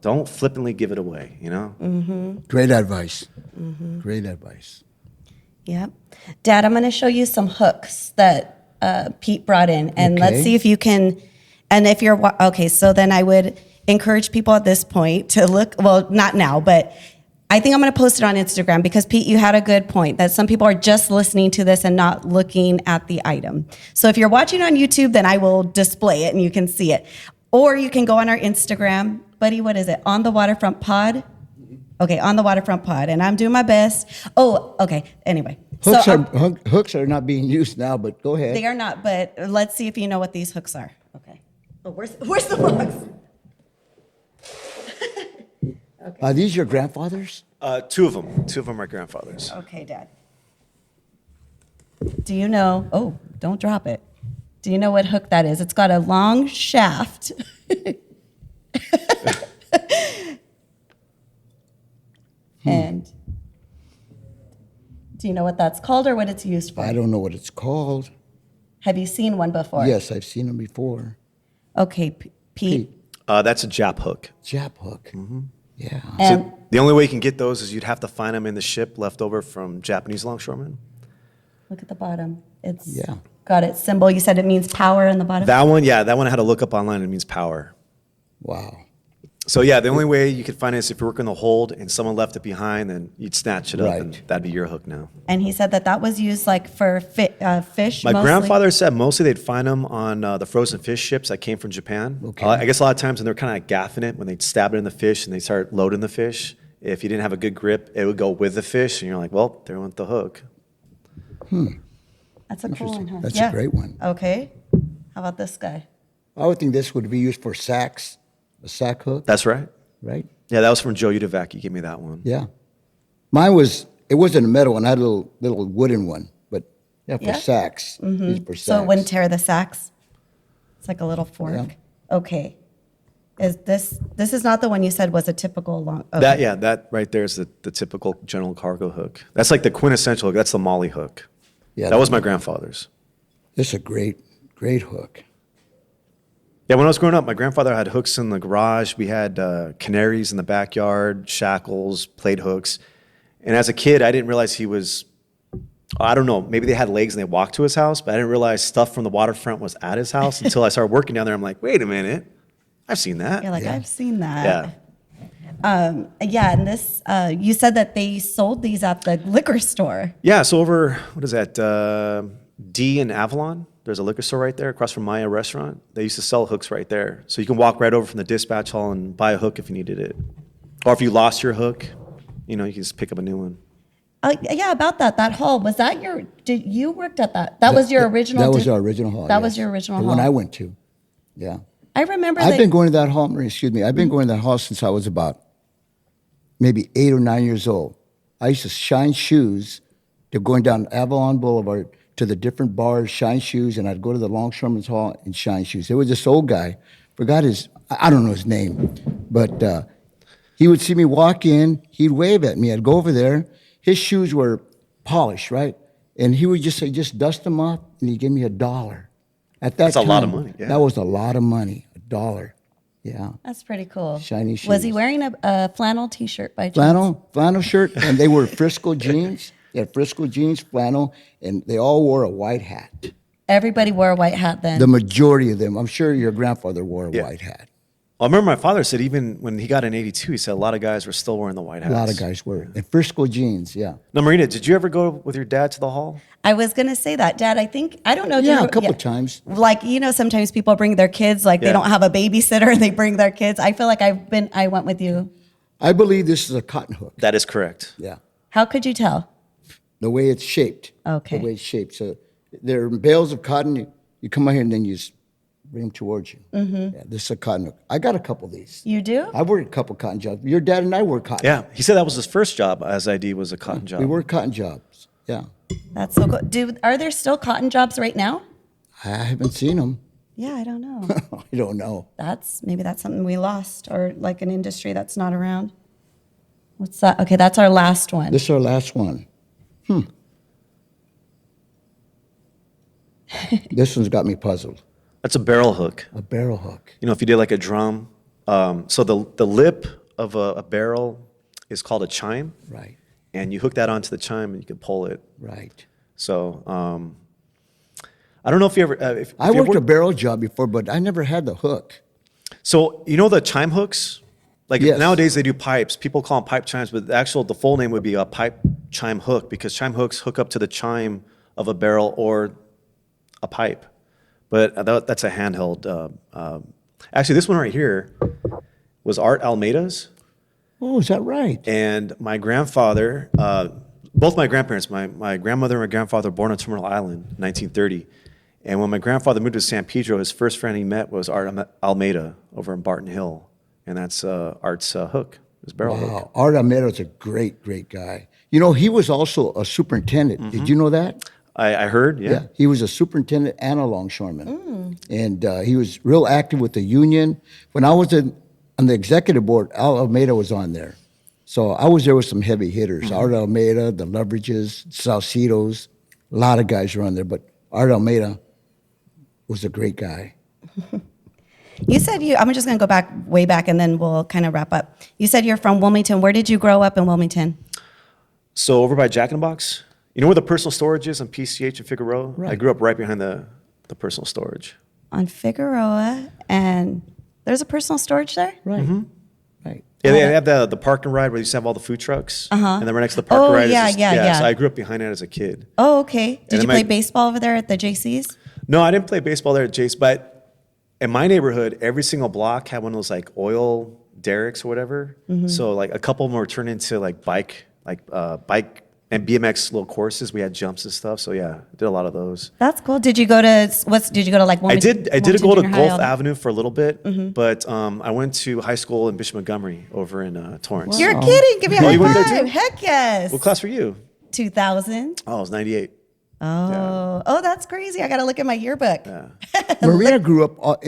don't flippantly give it away, you know? Great advice. Great advice. Yep. Dad, I'm going to show you some hooks that Pete brought in, and let's Okay. see if you can. And if you're okay, so then I would encourage people at this point to look. Well, not now, but I think I'm going to post it on Instagram because Pete, you had a good point that some people are just listening to this and not looking at the item. So if you're watching on YouTube, then I will display it and you can see it, or you can go on our Instagram. Buddy, what is it? On the Waterfront Pod. Okay, on the Waterfront Pod, and I'm doing my best. Oh, okay. Anyway, Hooks are not being used now, but go ahead. they are not, but let's see if you know what these hooks are. Okay. Oh, where's the box? Are these your grandfathers? Two of them are grandfathers. Okay, Dad. Do you know? Oh, don't drop it. Do you know what hook that is? It's got a long shaft. And do you know what that's called or what it's used for? I don't know what it's called. Have you seen one before? Yes, I've seen them before. Okay, Pete. That's a Jap hook. Jap hook. Yeah. And The only way you can get those is you'd have to find them in the ship left over from Japanese longshoremen. look at the bottom. It's Yeah. got its symbol. You said it means power in the bottom? That one I had to look up online. It means power. Wow. So yeah, the only way you could find it is if you're working the hold and someone left it behind, then you'd snatch it up and Right. that'd be your hook now. And he said that was used like for fish My mostly. grandfather said mostly they'd find them on the frozen fish ships that came from Japan. Okay. I guess a lot of times when they're kind of gaffing it, when they'd stab it in the fish and they start loading the fish, if you didn't have a good grip, it would go with the fish, and you're like, well, there went the hook. That's a cool one, huh? That's a great one. Okay. How about this guy? I would think this would be used for sacks, a sack hook, That's right. right? Yeah, that was from Joe Udovac. He gave me that one. Yeah. Mine it wasn't a metal one. I had a little wooden one, but yeah, for Yeah? sacks. Used for sacks. So it wouldn't tear the sacks? It's like a little fork. Yeah. Okay. Is this is not the one you said was a typical long? Okay. That right there is the typical general cargo hook. That's like the quintessential hook. That's the Molly hook. Yeah, That was my grandfather's. This is a great hook. Yeah, when I was growing up, my grandfather had hooks in the garage. We had canaries in the backyard, shackles, plate hooks. And as a kid, I didn't realize he was, I don't know, maybe they had legs and they walked to his house, but I didn't realize stuff from the waterfront was at his house until I started working down there. I'm like, wait a minute, I've seen that. You're like, Yeah. I've seen that. Yeah. Yeah, and this, you said that they sold these at the liquor store. Yeah, so over, what is that, D in Avalon? There's a liquor store right there across from Maya Restaurant. They used to sell hooks right there. So you can walk right over from the dispatch hall and buy a hook if you needed it. Or if you lost your hook, you can just pick up a new one. Yeah, about that hall. Was that you worked at that? That was your original? That was our original hall. That yes. was your original The hall? one I went to. Yeah. I remember I've that. been going to that hall, Marie, excuse me. I've been going to that hall since I was about maybe 8 or 9 years old. I used to shine shoes to going down Avalon Boulevard to the different bars, shine shoes, and I'd go to the Longshoremen's Hall and shine shoes. There was this old guy, forgot I don't know his name, but he would see me walk in, he'd wave at me. I'd go over there. His shoes were polished, right? And he would just say, just dust them off, and he'd give me $1. At that That's a time, lot of money, yeah. That was a lot of money, $1. Yeah. That's pretty cool. Shiny Was he shoes. wearing a flannel T-shirt by chance? Flannel shirt, and they were Frisco jeans. They had Frisco jeans, flannel, and they all wore a white hat. Everybody wore a white hat then. The majority of them. I'm sure your grandfather wore a Yeah. white hat. I remember my father said even when he got in 82, he said a lot of guys were still wearing the white hats. A lot of guys were. And Frisco jeans, yeah. Now, Marina, did you ever go with your dad to the hall? I was gonna say that, Dad. I don't know. if Yeah, you- a couple of times. Like sometimes people bring their kids. Like they Yeah. don't have a babysitter and they bring their kids. I feel like I went with you. I believe this is a cotton hook. That is correct. Yeah. How could you tell? The way it's shaped. Okay. The way it's shaped. So there are bales of cotton. You come out here and then you just bring them towards you. Mm-hmm. Yeah, this is a cotton hook. I got a couple of these. You do? I worked a couple cotton jobs. Your dad and I worked cotton. Yeah, he said that was his first job as ID was a cotton job. We worked cotton jobs. Yeah. That's so cool. Are there still cotton jobs right now? I haven't seen them. Yeah, I don't know. I don't know. Maybe that's something we lost, or like an industry that's not around. What's that? Okay, that's our last one. This is our last one. This one's got me puzzled. That's a barrel hook. A barrel hook. You know, if you did like a drum, so the lip of a barrel is called a chime, Right. and you hook that onto the chime and you can pull it. Right. So I don't know if you ever. If I you ever worked a barrel job before, but I never had the hook. So you know the chime hooks? Like Yes. nowadays they do pipes. People call them pipe chimes, but the full name would be a pipe chime hook because chime hooks hook up to the chime of a barrel or a pipe. But that's a handheld. Actually, this one right here was Art Almeida's. Oh, is that right? And my grandfather, both my grandparents, my grandmother and my grandfather were born on Terminal Island, 1930. And when my grandfather moved to San Pedro, his first friend he met was Art Almeida over in Barton Hill. And that's Art's hook, his barrel hook. Wow. Art Almeida's a great, great guy. You know, he was also a superintendent. Mm-hmm. Did you know that? I heard, yeah. He was a superintendent and a longshoreman. And he was real active with the union. When I was on the executive board, Al Almeida was on there. So I was there with some heavy hitters. Mm-hmm. Art Almeida, the Leverages, Salcidos, a lot of guys were on there. But Art Almeida was a great guy. You said I'm just going to go way back, and then we'll kind of wrap up. You said you're from Wilmington. Where did you grow up in Wilmington? So over by Jack in the Box, you know where the personal storage is on PCH and Figueroa? Right. I grew up right behind the personal storage. On Figueroa, and there's a personal storage there? Right. Mm-hmm. Right. Yeah, they have the park and ride where they used to have all the food trucks. And then right next to the park and ride yeah. So I grew up behind it as a kid. Oh, okay. Did then you my- play baseball over there at the JCs? No, I didn't play baseball there at Jace, but in my neighborhood, every single block had one of those like oil derricks or whatever. So like a couple of them were turned into like bike and BMX little courses. We had jumps and stuff. So yeah, I did a lot of those. That's cool. Did you go to like I Wilmington? did go to Junior High, Gulf all that? Avenue for a little bit, but I went to high school in Bishop Montgomery over in Torrance. You're kidding. Give me a Oh, high you went there five. too? Heck yes. What class were you? 2000. Oh, I was 98. Oh, that's crazy. I got to look at my yearbook. Marina grew up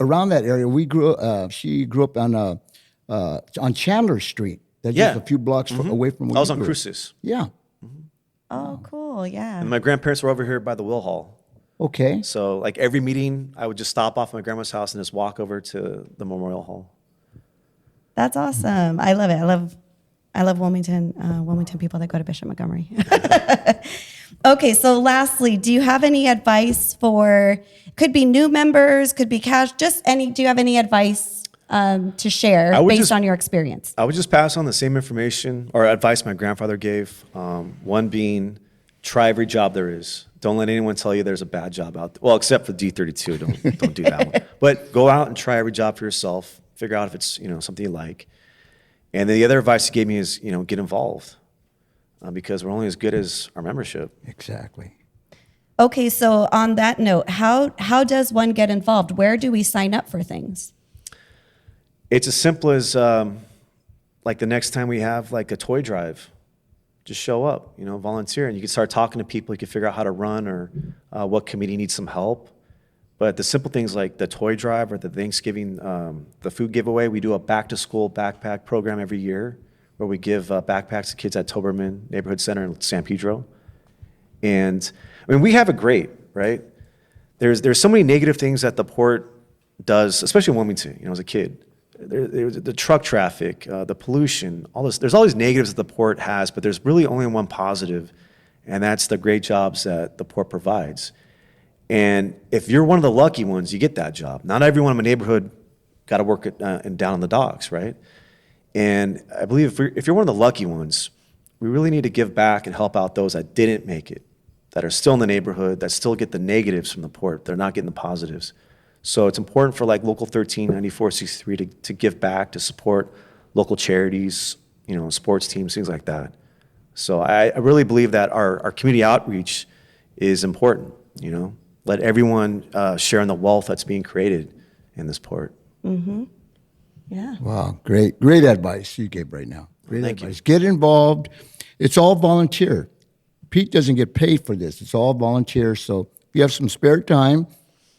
around that area. She grew up on Chandler Street. That's Yeah. just a few blocks away from where I was you on grew up. Cruces. Yeah. Oh, cool. Yeah. And my grandparents were over here by the Will Hall. Okay. So like every meeting, I would just stop off at my grandma's house and just walk over to the Memorial Hall. That's awesome. I love it. I love Wilmington people that go to Bishop Montgomery. Okay, so lastly, do you have any advice for, could be new members, could be do you have any advice to share I would based just- on your experience? I would just pass on the same information or advice my grandfather gave. One being, try every job there is. Don't let anyone tell you there's a bad job out there. Well, except for D32, don't do that one. But go out and try every job for yourself. Figure out if it's something you like. And then the other advice he gave me is get involved because we're only as good as our membership. Exactly. Okay, so on that note, how does one get involved? Where do we sign up for things? It's as simple as like the next time we have like a toy drive, just show up, volunteer, and you can start talking to people. You can figure out how to run or what committee needs some help. But the simple things like the toy drive or the Thanksgiving, the food giveaway, we do a back to school backpack program every year where we give backpacks to kids at Toberman Neighborhood Center in San Pedro. And I mean, we have it great, right? There's so many negative things that the port does, especially in Wilmington, as a kid. There's the truck traffic, the pollution, all this. There's all these negatives that the port has, but there's really only one positive, and that's the great jobs that the port provides. And if you're one of the lucky ones, you get that job. Not everyone in my neighborhood got to work down on the docks, right? And I believe if you're one of the lucky ones, we really need to give back and help out those that didn't make it, that are still in the neighborhood, that still get the negatives from the port. They're not getting the positives. So it's important for like Local 139463 to give back, to support local charities, sports teams, things like that. So I really believe that our community outreach is important, Let everyone share in the wealth that's being created in this port. Mm-hmm. Yeah. Wow, great advice you gave right now. Great Thank advice. you. Get involved. It's all volunteer. Pete doesn't get paid for this. It's all volunteer. So if you have some spare time,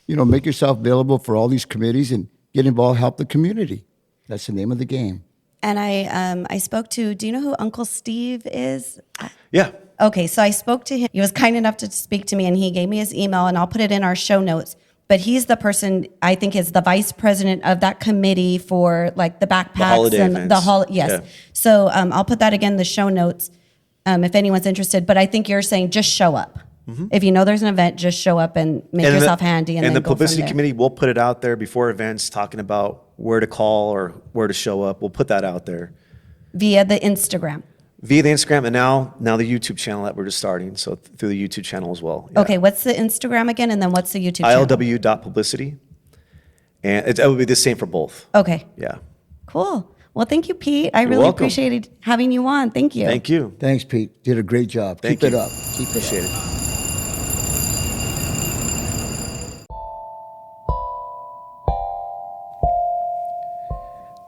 make yourself available for all these committees and get involved, help the community. That's the name of the game. And I spoke to, do you know who Uncle Steve is? Yeah. Okay, so I spoke to him. He was kind enough to speak to me, and he gave me his email, and I'll put it in our show notes. But he's the person, I think, is the vice president of that committee for like the backpacks holiday and events. Yes. Yeah. So I'll put that again in the show notes if anyone's interested. But I think you're saying just show up. Mm-hmm. If you know there's an event, just show up and make yourself handy. And the then go publicity from there. committee, we'll put it out there before events, talking about where to call or where to show up. We'll put that out there Via the Instagram. via the Instagram, and now the YouTube channel that we're just starting. So through the YouTube channel as well. Yeah. Okay, what's the Instagram again? And then what's the YouTube channel? ILW.publicity. And it will be the same for both. Okay, Yeah. cool. Well, thank you, Pete. I really welcome. appreciated having you on. Thank you. Thank you. Thanks, Pete. Did a great job. Thank Keep you. it up. Appreciate it.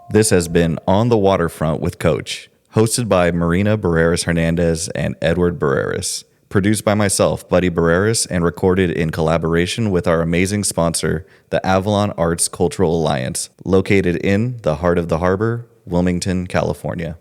This has been On the Waterfront with Coach, hosted by Marina Barreras Hernandez and Edward Barreras, produced by myself, Buddy Barreras, and recorded in collaboration with our amazing sponsor, the Avalon Arts Cultural Alliance, located in the heart of the harbor, Wilmington, California.